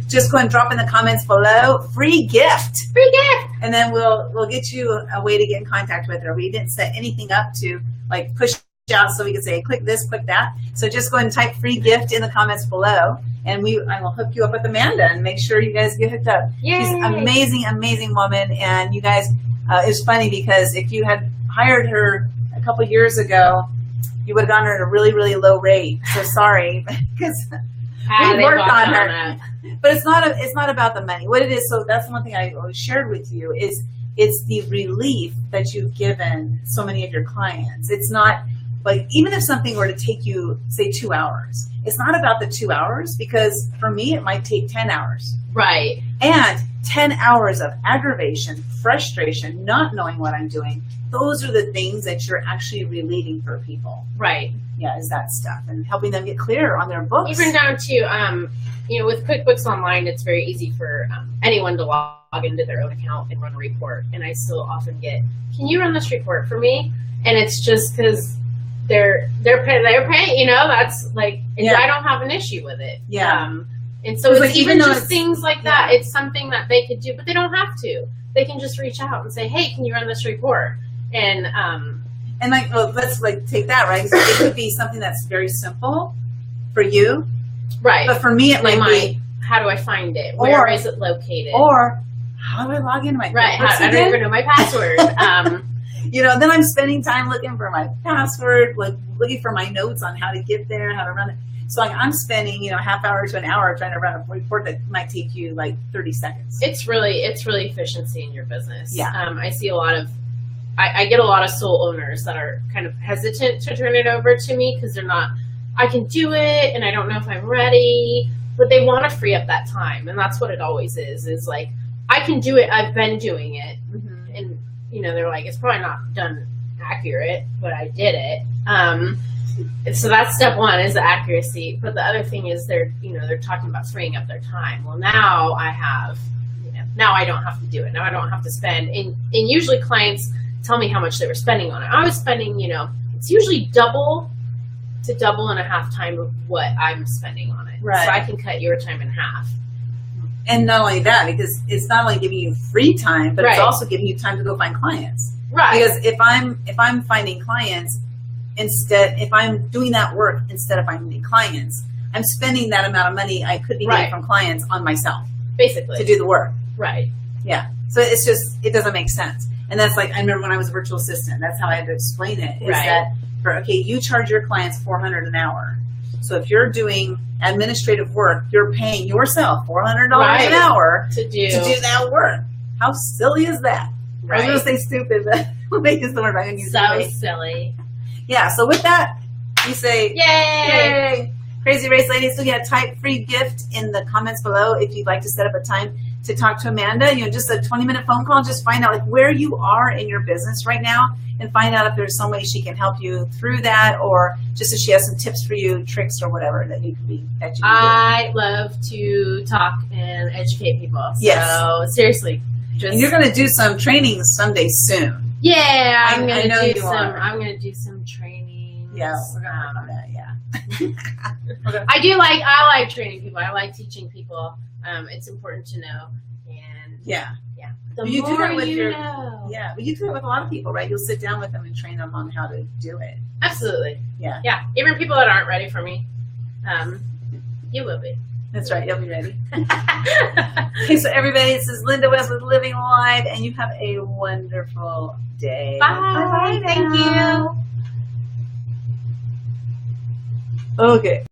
just go and drop in the comments below, free gift. Free gift. And then we'll get you a way to get in contact with her. We didn't set anything up to like push out so we can say click this, click that. So just go ahead and type free gift in the comments below, and I will hook you up with Amanda and make sure you guys get hooked up. Yay. She's an amazing, amazing woman. And you guys, it's funny because if you had hired her a couple years ago, you would have gotten her at a really, really low rate. So sorry, because we worked on her. But it's not about the money. What it is, so that's one thing I shared with you, is it's the relief that you've given so many of your clients. It's not like, even if something were to take you, say, 2 hours, it's not about the 2 hours, because for me, it might take 10 hours. Right. And 10 hours of aggravation, frustration, not knowing what I'm doing, those are the things that you're actually relieving for people. Right. Yeah, is that stuff, and helping them get clear on their books. Even down to, you know, with QuickBooks Online, it's very easy for anyone to log into their own account and run a report. And I still often get, can you run this report for me? And it's just because they're paying, you know, that's like, Yeah. I don't have an issue with it. Yeah. And so it's like, even though just things like that. Yeah. It's something that they could do, but they don't have to. They can just reach out and say, hey, can you run this report? And like, well, let's like take that, right? So it could be something that's very simple for you, right. but for me, it might be, how do I find it? Where is it located? or how do I log into my right. QuickBooks I don't again? even know my password. You know, then I'm spending time looking for my password, like looking for my notes on how to get there, how to run it. So like I'm spending, you know, half hour to an hour trying to run a report that might take you like 30 seconds. It's really efficiency in your business. Yeah. I see a lot of, I get a lot of sole owners that are kind of hesitant to turn it over to me because they're not, I can do it and I don't know if I'm ready, but they want to free up that time. And that's what it always is like, I can do it. I've been doing it. Mm-hmm. And, you know, they're like, it's probably not done accurate, but I did it. So that's step one, is the accuracy. But the other thing is they're talking about freeing up their time. Well, now I have, now I don't have to do it. Now I don't have to spend. And usually clients tell me how much they were spending on it. I was spending, it's usually double to double and a half time of what I'm spending on it. Right. So I can cut your time in half. And not only that, because it's not only giving you free time, but it's Right. also giving you time to go find clients. Right. Because if I'm finding clients, if I'm doing that work instead of finding clients, I'm spending that amount of money I could be getting Right. from clients on myself Basically. to do the work. Right. Yeah. So it's just, it doesn't make sense. And that's like, I remember when I was a virtual assistant, that's how I had to explain it. Is Right. that you charge your clients $400 an hour. So if you're doing administrative work, you're paying yourself $400 Right. an hour To do that work. How silly is that? Right. I was going to say stupid, but we'll make this the word I'm going to use. So today. silly. Yeah. So with that, you say, Yay! Yay! Crazy Race Ladies. So yeah, type free gift in the comments below if you'd like to set up a time to talk to Amanda. Just a 20-minute phone call. Just find out like where you are in your business right now, and find out if there's some way she can help you through that, or just if she has some tips for you, tricks or whatever that you could be. I love to talk and educate people. Yes. So seriously, And you're going to do some trainings someday soon. Yeah, I I'm know gonna do you some. are. I'm gonna do some training. Yeah, we're gonna work on that. Yeah. I like training people. I like teaching people. It's important to know. And Yeah. the You do more that with you your- know. Yeah, but you do it with a lot of people, right? You'll sit down with them and train them on how to do it. Absolutely. Yeah. Yeah. Even people that aren't ready for me, you will be. That's right. You'll be ready. Okay, so everybody, this is Linda West with Living Live, and you have a wonderful day. Bye. Bye-bye Thank now. you. Okay.